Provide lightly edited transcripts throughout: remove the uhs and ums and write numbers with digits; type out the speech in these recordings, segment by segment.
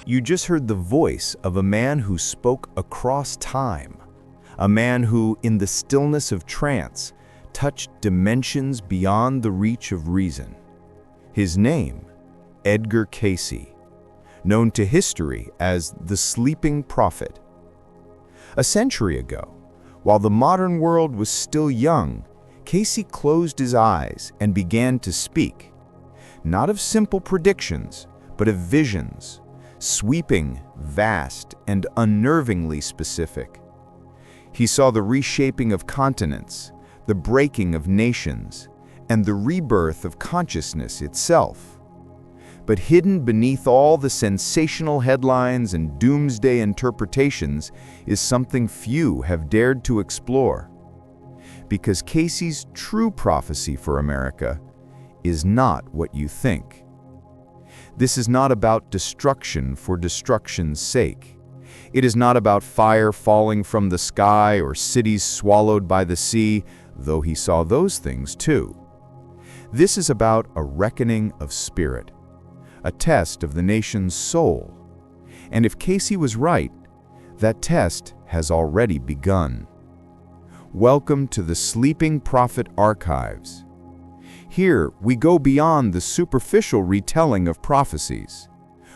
You just heard the voice of a man who spoke across time, a man who, in the stillness of trance, touched dimensions beyond the reach of reason. His name, Edgar Cayce, known to history as the Sleeping Prophet. A century ago, while the modern world was still young, Cayce closed his eyes and began to speak, not of simple predictions, but of visions, sweeping, vast, and unnervingly specific. He saw the reshaping of continents, the breaking of nations, and the rebirth of consciousness itself. But hidden beneath all the sensational headlines and doomsday interpretations is something few have dared to explore. Because Cayce's true prophecy for America is not what you think. This is not about destruction for destruction's sake. It is not about fire falling from the sky or cities swallowed by the sea, though he saw those things too. This is about a reckoning of spirit, a test of the nation's soul. And if Cayce was right, that test has already begun. Welcome to the Sleeping Prophet Archives. Here, we go beyond the superficial retelling of prophecies.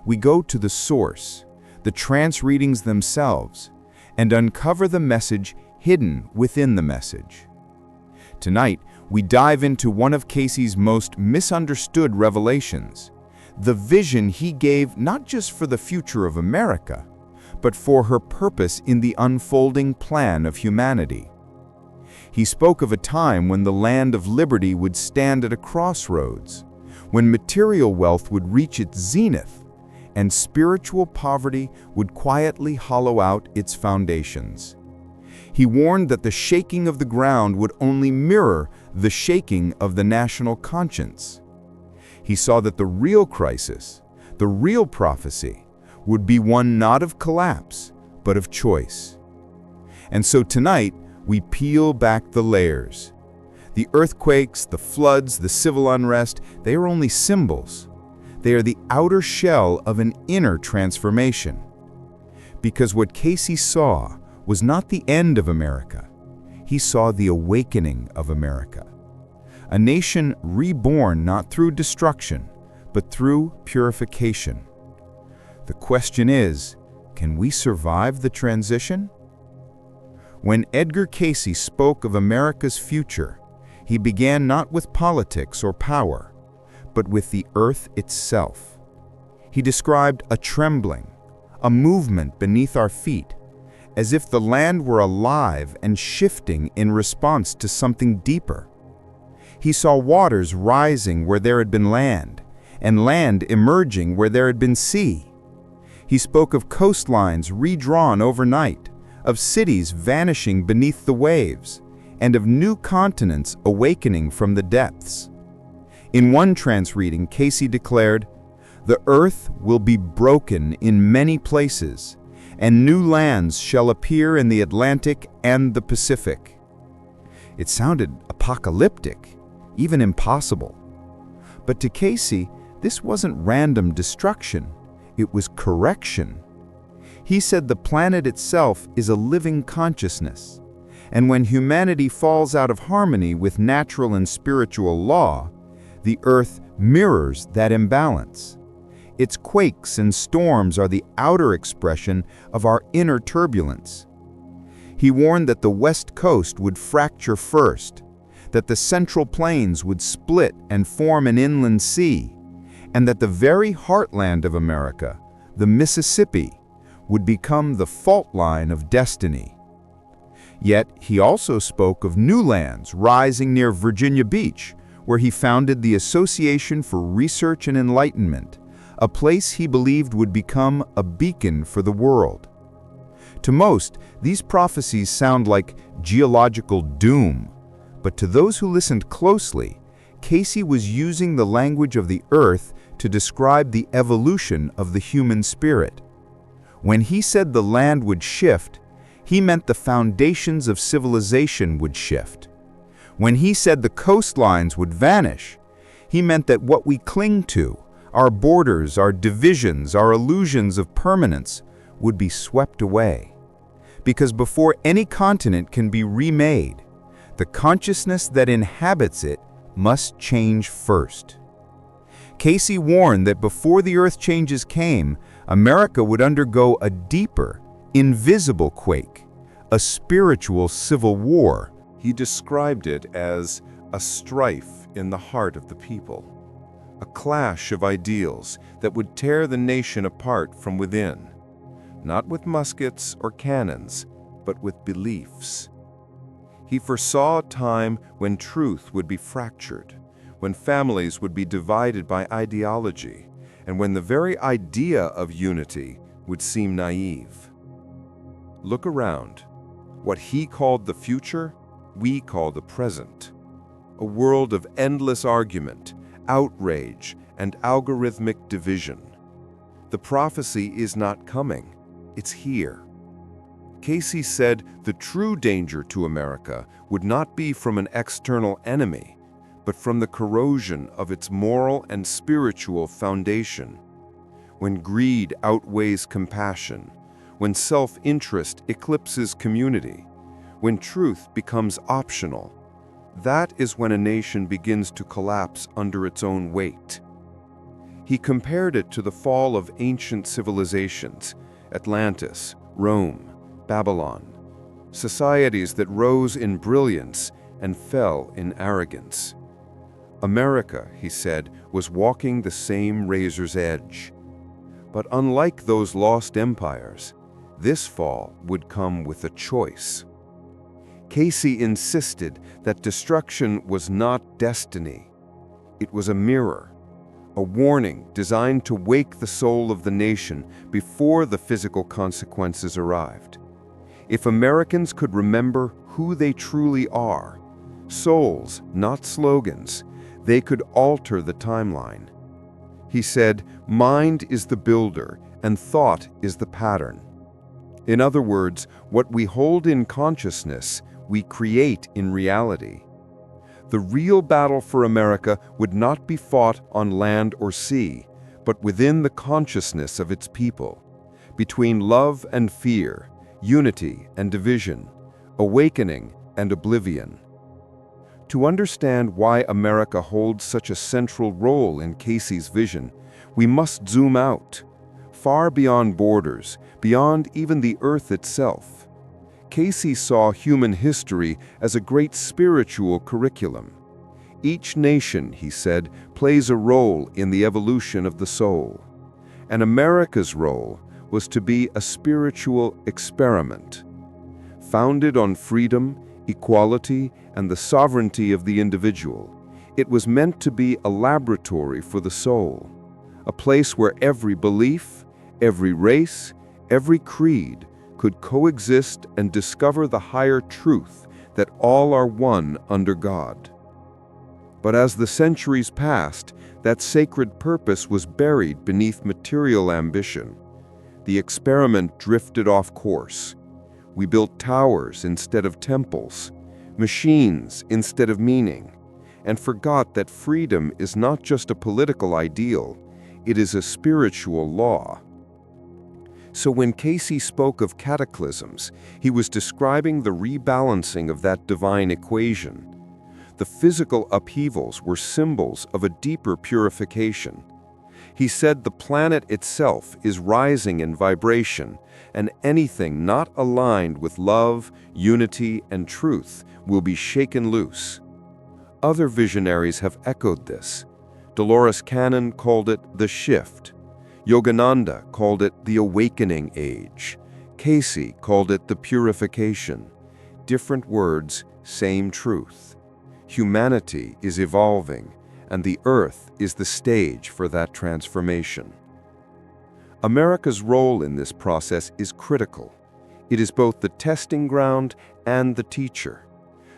We go to the source, the trance readings themselves, and uncover the message hidden within the message. Tonight, we dive into one of Cayce's most misunderstood revelations, the vision he gave not just for the future of America, but for her purpose in the unfolding plan of humanity. He spoke of a time when the land of liberty would stand at a crossroads, when material wealth would reach its zenith, and spiritual poverty would quietly hollow out its foundations. He warned that the shaking of the ground would only mirror the shaking of the national conscience. He saw that the real crisis, the real prophecy, would be one not of collapse, but of choice. And so tonight, we peel back the layers. The earthquakes, the floods, the civil unrest, they are only symbols. They are the outer shell of an inner transformation. Because what Cayce saw was not the end of America. He saw the awakening of America. A nation reborn not through destruction, but through purification. The question is, can we survive the transition? When Edgar Cayce spoke of America's future, he began not with politics or power, but with the earth itself. He described a trembling, a movement beneath our feet, as if the land were alive and shifting in response to something deeper. He saw waters rising where there had been land, and land emerging where there had been sea. He spoke of coastlines redrawn overnight, of cities vanishing beneath the waves, and of new continents awakening from the depths. In one trance reading, Cayce declared, "The earth will be broken in many places, and new lands shall appear in the Atlantic and the Pacific." It sounded apocalyptic, even impossible. But to Cayce, this wasn't random destruction, it was correction. He said the planet itself is a living consciousness, and when humanity falls out of harmony with natural and spiritual law, the earth mirrors that imbalance. Its quakes and storms are the outer expression of our inner turbulence. He warned that the West Coast would fracture first, that the Central Plains would split and form an inland sea, and that the very heartland of America, the Mississippi, would become the fault line of destiny. Yet he also spoke of new lands rising near Virginia Beach, where he founded the Association for Research and Enlightenment, a place he believed would become a beacon for the world. To most, these prophecies sound like geological doom, but to those who listened closely, Cayce was using the language of the earth to describe the evolution of the human spirit. When he said the land would shift, he meant the foundations of civilization would shift. When he said the coastlines would vanish, he meant that what we cling to, Our borders, our divisions, our illusions of permanence would be swept away. Because before any continent can be remade, the consciousness that inhabits it must change first. Cayce warned that before the earth changes came, America would undergo a deeper, invisible quake, a spiritual civil war. He described it as a strife in the heart of the people, a clash of ideals that would tear the nation apart from within, not with muskets or cannons, but with beliefs. He foresaw a time when truth would be fractured, when families would be divided by ideology, and when the very idea of unity would seem naive. Look around. What he called the future, we call the present. A world of endless argument, outrage, and algorithmic division. The prophecy is not coming, it's here. Cayce said the true danger to America would not be from an external enemy, but from the corrosion of its moral and spiritual foundation. When greed outweighs compassion, when self-interest eclipses community, when truth becomes optional, that is when a nation begins to collapse under its own weight. He compared it to the fall of ancient civilizations, Atlantis, Rome, Babylon, societies that rose in brilliance and fell in arrogance. America, he said, was walking the same razor's edge. But unlike those lost empires, this fall would come with a choice. Cayce insisted that destruction was not destiny. It was a mirror, a warning designed to wake the soul of the nation before the physical consequences arrived. If Americans could remember who they truly are, souls, not slogans, they could alter the timeline. He said, mind is the builder and thought is the pattern. In other words, what we hold in consciousness, we create in reality. The real battle for America would not be fought on land or sea, but within the consciousness of its people, between love and fear, unity and division, awakening and oblivion. To understand why America holds such a central role in Cayce's vision, we must zoom out, far beyond borders, beyond even the earth itself. Cayce saw human history as a great spiritual curriculum. Each nation, he said, plays a role in the evolution of the soul. And America's role was to be a spiritual experiment, founded on freedom, equality, and the sovereignty of the individual. It was meant to be a laboratory for the soul, a place where every belief, every race, every creed could coexist and discover the higher truth that all are one under God. But as the centuries passed, that sacred purpose was buried beneath material ambition. The experiment drifted off course. We built towers instead of temples, machines instead of meaning, and forgot that freedom is not just a political ideal, it is a spiritual law. So when Cayce spoke of cataclysms, he was describing the rebalancing of that divine equation. The physical upheavals were symbols of a deeper purification. He said the planet itself is rising in vibration, and anything not aligned with love, unity, and truth will be shaken loose. Other visionaries have echoed this. Dolores called it the shift. Yogananda called it the awakening age. Cayce called it the purification. Different words, same truth. Humanity is evolving, and the earth is the stage for that transformation. America's role in this process is critical. It is both the testing ground and the teacher.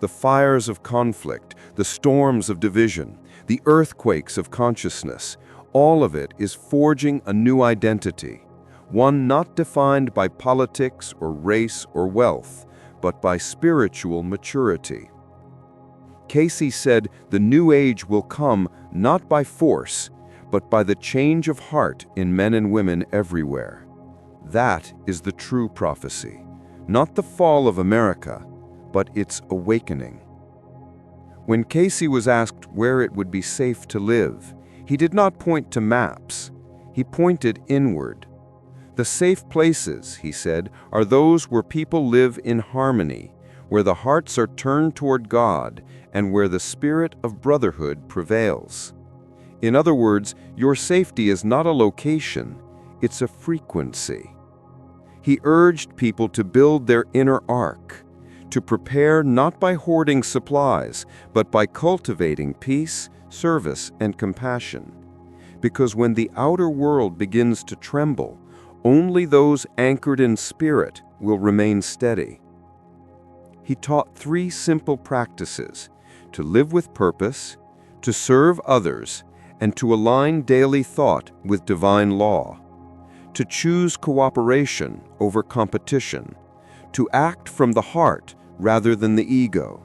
The fires of conflict, the storms of division, the earthquakes of consciousness, all of it is forging a new identity, one not defined by politics or race or wealth, but by spiritual maturity. Cayce said the new age will come not by force, but by the change of heart in men and women everywhere. That is the true prophecy, not the fall of America, but its awakening. When Cayce was asked where it would be safe to live, he did not point to maps. He pointed inward. The safe places, he said, are those where people live in harmony, where the hearts are turned toward God, and where the spirit of brotherhood prevails. In other words, your safety is not a location, it's a frequency. He urged people to build their inner ark, to prepare not by hoarding supplies, but by cultivating peace, service, and compassion. Because when the outer world begins to tremble, only those anchored in spirit will remain steady. He taught 3 simple practices: to live with purpose, to serve others, and to align daily thought with divine law, to choose cooperation over competition, to act from the heart rather than the ego,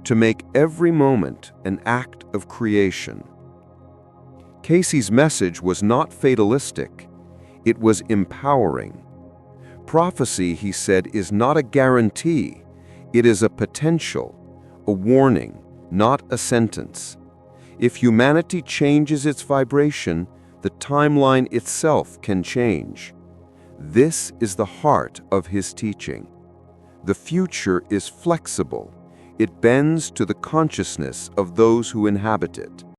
to make every moment an act of creation. Cayce's message was not fatalistic, it was empowering. Prophecy, he said, is not a guarantee, it is a potential, a warning, not a sentence. If humanity changes its vibration, the timeline itself can change. This is the heart of his teaching. The future is flexible. It bends to the consciousness of those who inhabit it.